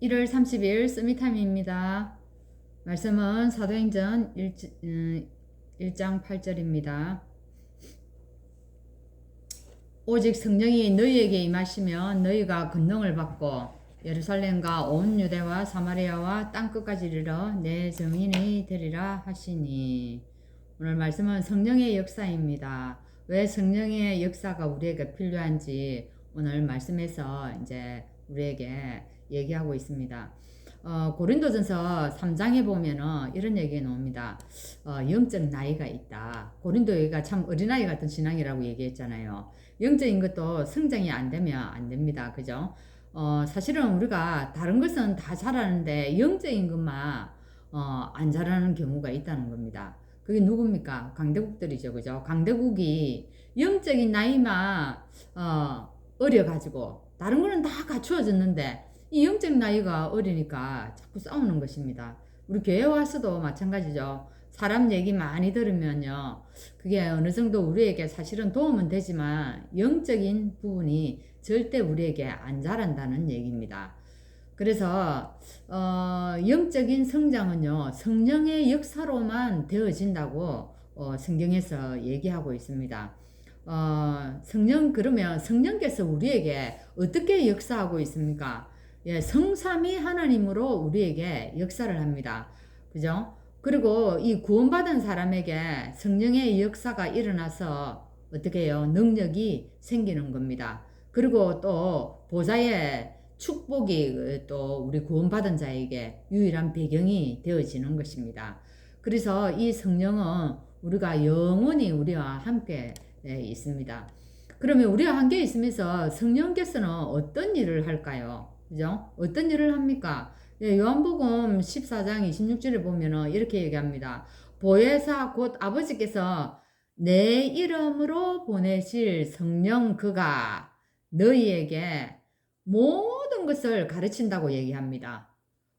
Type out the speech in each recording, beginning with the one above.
1월 30일 서밋타임입니다. 말씀은 사도행전 1장 8절입니다. 오직 성령이 너희에게 임하시면 너희가 권능을 받고 예루살렘과 온 유대와 사마리아와 땅끝까지 이르러 내 증인이 되리라 하시니. 오늘 말씀은 성령의 역사입니다. 왜 성령의 역사가 우리에게 필요한지 오늘 말씀에서 이제 우리에게 얘기하고 있습니다. 고린도전서 3장에 보면은 이런 얘기가 나옵니다. 영적 나이가 있다. 고린도가 참 어린아이 같은 신앙이라고 얘기했잖아요. 영적인 것도 성장이 안 되면 안 됩니다. 그죠? 사실은 우리가 다른 것은 다 잘하는데 영적인 것만 안 잘하는 경우가 있다는 겁니다. 그게 누굽니까? 강대국들이죠. 그죠? 강대국이 영적인 나이만 어려가지고 다른 거는 다 갖추어졌는데 이 영적 나이가 어리니까 자꾸 싸우는 것입니다. 우리 교회 와서도 마찬가지죠. 사람 얘기 많이 들으면요, 그게 어느 정도 우리에게 사실은 도움은 되지만 영적인 부분이 절대 우리에게 안 자란다는 얘기입니다. 그래서 영적인 성장은요, 성령의 역사로만 되어진다고 성경에서 얘기하고 있습니다. 그러면 성령께서 우리에게 어떻게 역사하고 있습니까? 예, 성삼위 하나님으로 우리에게 역사를 합니다. 그죠? 그리고 이 구원받은 사람에게 성령의 역사가 일어나서 어떻게 해요? 능력이 생기는 겁니다. 그리고 또 보좌의 축복이 또 우리 구원받은 자에게 유일한 배경이 되어지는 것입니다. 그래서 이 성령은 우리가 영원히 우리와 함께 있습니다. 그러면 우리와 함께 있으면서 성령께서는 어떤 일을 할까요? 그죠? 어떤 일을 합니까? 요한복음 14장 26절에 보면은 이렇게 얘기합니다. 보혜사 곧 아버지께서 내 이름으로 보내실 성령 그가 너희에게 모든 것을 가르친다고 얘기합니다.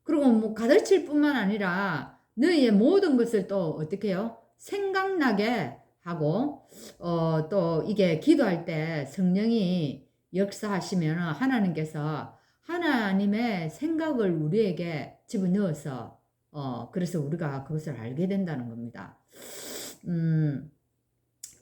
그리고 뭐 가르칠 뿐만 아니라 너희의 모든 것을 또 어떻게 해요? 생각나게 하고 또 이게 기도할 때 성령이 역사하시면 하나님께서 하나님의 생각을 우리에게 집어넣어서 그래서 우리가 그것을 알게 된다는 겁니다.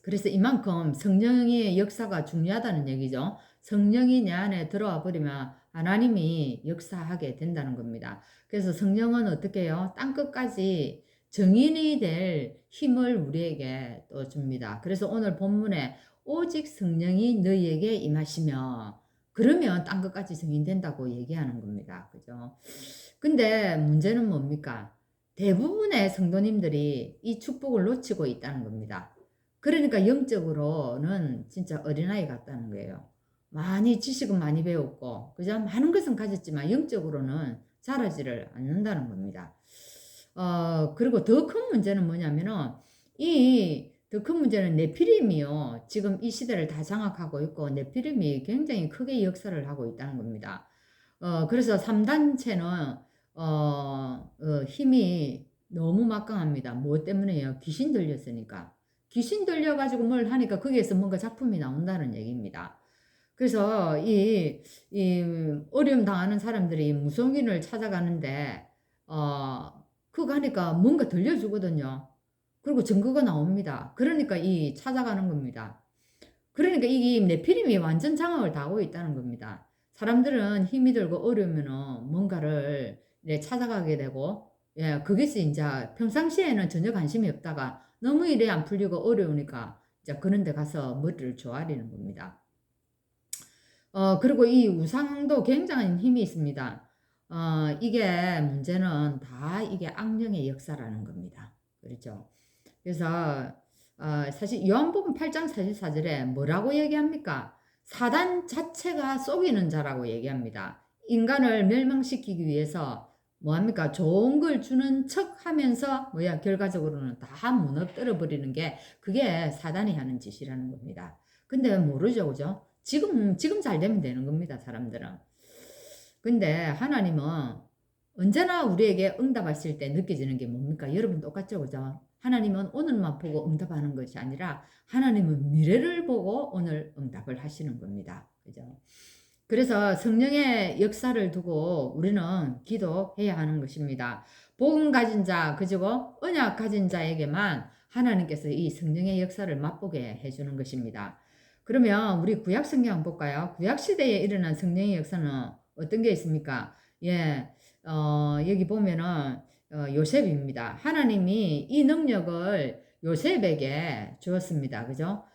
그래서 이만큼 성령의 역사가 중요하다는 얘기죠. 성령이 내 안에 들어와 버리면 하나님이 역사하게 된다는 겁니다. 그래서 성령은 어떻게 해요? 땅끝까지 증인이 될 힘을 우리에게 또 줍니다. 그래서 오늘 본문에 오직 성령이 너희에게 임하시며 그러면 땅끝까지 증인된다고 얘기하는 겁니다. 그죠? 근데 문제는 뭡니까? 대부분의 성도님들이 이 축복을 놓치고 있다는 겁니다. 그러니까 영적으로는 진짜 어린아이 같다는 거예요. 많이 지식은 많이 배웠고, 그죠? 많은 것은 가졌지만 영적으로는 자라지를 않는다는 겁니다. 그리고 더 큰 문제는 뭐냐면은, 더 큰 문제는 네피림이요. 지금 이 시대를 다 장악하고 있고, 네피림이 굉장히 크게 역사를 하고 있다는 겁니다. 그래서 3단체는, 힘이 너무 막강합니다. 뭐 때문에요? 귀신 들렸으니까. 귀신 들려가지고 뭘 하니까 거기에서 뭔가 작품이 나온다는 얘기입니다. 그래서 이 어려움 당하는 사람들이 무속인을 찾아가는데, 그거 하니까 뭔가 들려주거든요. 그리고 증거가 나옵니다. 그러니까 찾아가는 겁니다. 그러니까 이 네피림이 완전 장악을 다 하고 있다는 겁니다. 사람들은 힘이 들고 어려우면은 뭔가를 찾아가게 되고, 예, 그것이 이제 평상시에는 전혀 관심이 없다가 너무 일이 안 풀리고 어려우니까 이제 그런 데 가서 머리를 조아리는 겁니다. 그리고 이 우상도 굉장한 힘이 있습니다. 이게 문제는 다 이게 악령의 역사라는 겁니다. 그렇죠? 그래서 사실 요한복음 8장 44절에 뭐라고 얘기합니까? 사단 자체가 속이는 자라고 얘기합니다. 인간을 멸망시키기 위해서 뭐합니까? 좋은 걸 주는 척 하면서 결과적으로는 다 무너뜨려 버리는 게 그게 사단이 하는 짓이라는 겁니다. 근데 모르죠, 그죠? 지금 잘 되면 되는 겁니다, 사람들은. 근데 하나님은 언제나 우리에게 응답하실 때 느껴지는 게 뭡니까? 여러분 똑같죠, 그죠? 하나님은 오늘만 보고 응답하는 것이 아니라 하나님은 미래를 보고 오늘 응답을 하시는 겁니다. 그죠? 그래서 성령의 역사를 두고 우리는 기도해야 하는 것입니다. 복음 가진 자, 그리고 언약 가진 자에게만 하나님께서 이 성령의 역사를 맛보게 해주는 것입니다. 그러면 우리 구약 성경 한번 볼까요? 구약 시대에 일어난 성령의 역사는 어떤 게 있습니까? 예, 여기 보면은 요셉입니다. 하나님이 이 능력을 요셉에게 주었습니다. 그죠?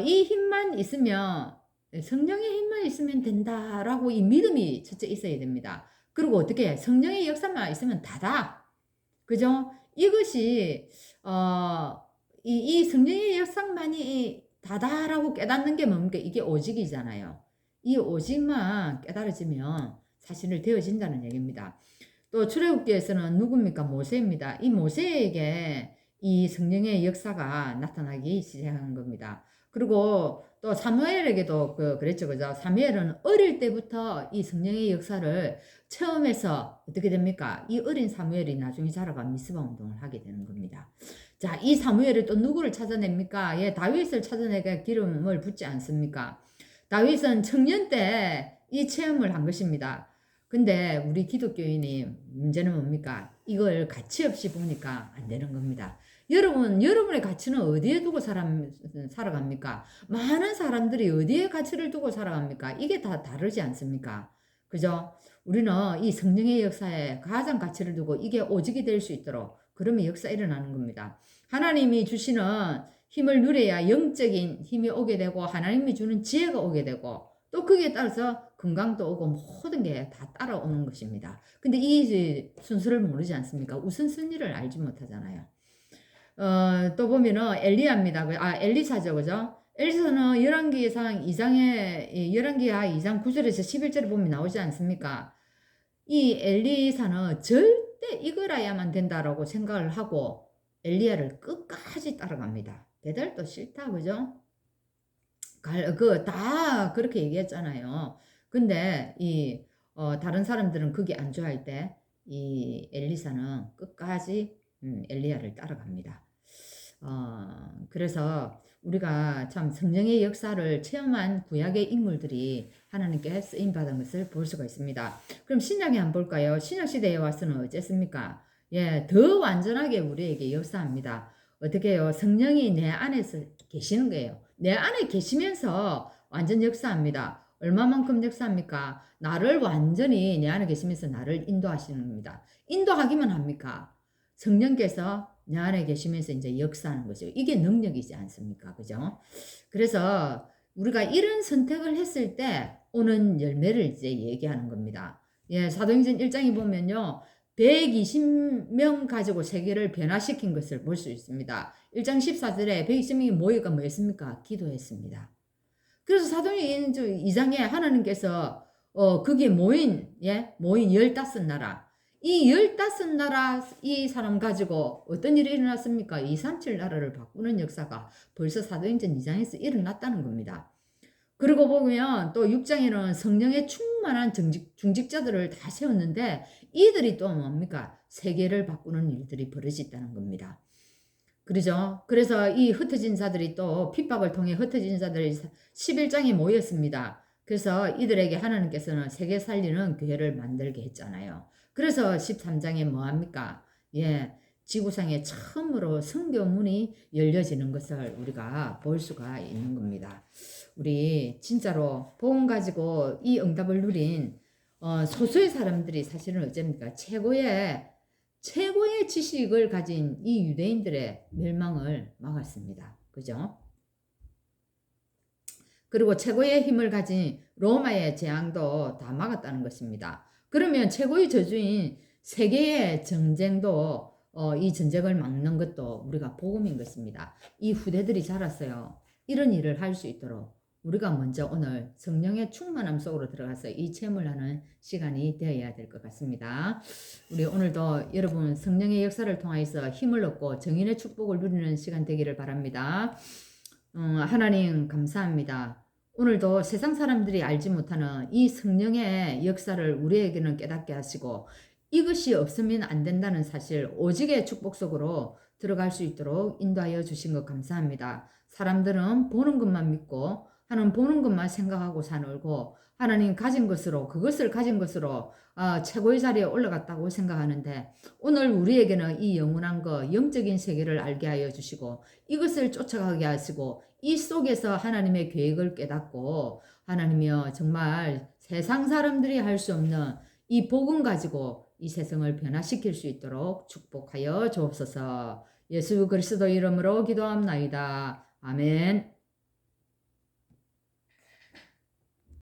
이 힘만 있으면 성령의 힘만 있으면 된다라고 이 믿음이 첫째 있어야 됩니다. 그리고 어떻게 성령의 역사만 있으면 다다. 그죠? 이것이 이 성령의 역사만이 다다라고 깨닫는 게 뭡니까? 이게 오직이잖아요. 이 오직만 깨달아지면 사실을 되어진다는 얘기입니다. 또 출애굽기에서는 누굽니까? 모세입니다. 이 모세에게 이 성령의 역사가 나타나기 시작한 겁니다. 그리고 또 사무엘에게도 그랬죠. 그죠? 사무엘은 어릴 때부터 이 성령의 역사를 처음에서 어떻게 됩니까? 이 어린 사무엘이 나중에 자라가 미스바 운동을 하게 되는 겁니다. 자, 이 사무엘이 또 누구를 찾아냅니까? 예, 다윗을 찾아내게 기름을 붓지 않습니까? 다윗은 청년 때 이 체험을 한 것입니다. 근데 우리 기독교인이 문제는 뭡니까? 이걸 가치 없이 보니까 안 되는 겁니다. 여러분의 가치는 어디에 두고 살아갑니까? 많은 사람들이 어디에 가치를 두고 살아갑니까? 이게 다 다르지 않습니까? 그죠? 우리는 이 성령의 역사에 가장 가치를 두고 이게 오직이 될 수 있도록 그러면 역사 일어나는 겁니다. 하나님이 주시는 힘을 누려야 영적인 힘이 오게 되고 하나님이 주는 지혜가 오게 되고 또 거기에 따라서 건강도 오고 모든 게 다 따라오는 것입니다. 근데 이 순서를 모르지 않습니까? 우선순위를 알지 못하잖아요. 또 보면은 엘리야입니다. 엘리사죠. 그죠? 엘리사는 열왕기상 2장에, 열왕기하 2장 9절에서 11절에 보면 나오지 않습니까? 이 엘리사는 절대 이거라야만 된다라고 생각을 하고 엘리야를 끝까지 따라갑니다. 배달도 싫다. 그죠? 다 그렇게 얘기했잖아요. 근데 다른 사람들은 그게 안 좋아할 때 이 엘리사는 끝까지 엘리야를 따라갑니다. 그래서 우리가 참 성령의 역사를 체험한 구약의 인물들이 하나님께 쓰임받은 것을 볼 수가 있습니다. 그럼 신약에 한번 볼까요? 신약시대에 와서는 어쨌습니까? 예, 더 완전하게 우리에게 역사합니다. 어떻게 해요? 성령이 내 안에서 계시는 거예요. 내 안에 계시면서 완전 역사합니다. 얼마만큼 역사합니까? 나를 완전히 내 안에 계시면서 나를 인도하시는 겁니다. 인도하기만 합니까? 성령께서 내 안에 계시면서 이제 역사하는 거죠. 이게 능력이지 않습니까? 그죠? 그래서 우리가 이런 선택을 했을 때 오는 열매를 이제 얘기하는 겁니다. 예, 사도행전 1장에 보면요. 120명 가지고 세계를 변화시킨 것을 볼 수 있습니다. 1장 14절에 120명이 모이가 뭐였습니까? 기도했습니다. 그래서 사도행전 2장에 하나님께서 거기에 모인 15나라 이 15나라 이 사람 가지고 어떤 일이 일어났습니까? 237 나라를 바꾸는 역사가 벌써 사도행전 2장에서 일어났다는 겁니다. 그리고 보면 또 6장에는 성령의 충만한 중직자들을 다 세웠는데 이들이 또 뭡니까? 세계를 바꾸는 일들이 벌어졌다는 겁니다. 그러죠? 그래서 이 흩어진 자들이 또 핍박을 통해 흩어진 자들이 11장에 모였습니다. 그래서 이들에게 하나님께서는 세계 살리는 교회를 만들게 했잖아요. 그래서 13장에 뭐합니까? 예, 지구상에 처음으로 선교문이 열려지는 것을 우리가 볼 수가 있는 겁니다. 우리 진짜로 복음 가지고 이 응답을 누린 소수의 사람들이 사실은 어쩝니까? 최고의 지식을 가진 이 유대인들의 멸망을 막았습니다. 그죠? 그리고 최고의 힘을 가진 로마의 재앙도 다 막았다는 것입니다. 그러면 최고의 저주인 세계의 전쟁도 이 전쟁을 막는 것도 우리가 복음인 것입니다. 이 후대들이 자랐어요. 이런 일을 할 수 있도록 우리가 먼저 오늘 성령의 충만함 속으로 들어가서 이 체험을 하는 시간이 되어야 될 것 같습니다. 우리 오늘도 여러분 성령의 역사를 통해서 힘을 얻고 정인의 축복을 누리는 시간 되기를 바랍니다. 하나님 감사합니다. 오늘도 세상 사람들이 알지 못하는 이 성령의 역사를 우리에게는 깨닫게 하시고 이것이 없으면 안 된다는 사실 오직의 축복 속으로 들어갈 수 있도록 인도하여 주신 것 감사합니다. 사람들은 보는 것만 믿고 하는 보는 것만 생각하고 살고 하나님 가진 것으로, 그것을 가진 것으로 최고의 자리에 올라갔다고 생각하는데, 오늘 우리에게는 이 영원한 것, 영적인 세계를 알게 하여 주시고 이것을 쫓아가게 하시고 이 속에서 하나님의 계획을 깨닫고 하나님이여 정말 세상 사람들이 할 수 없는 이 복음 가지고 이 세상을 변화시킬 수 있도록 축복하여 주옵소서. 예수 그리스도 이름으로 기도합나이다. 아멘.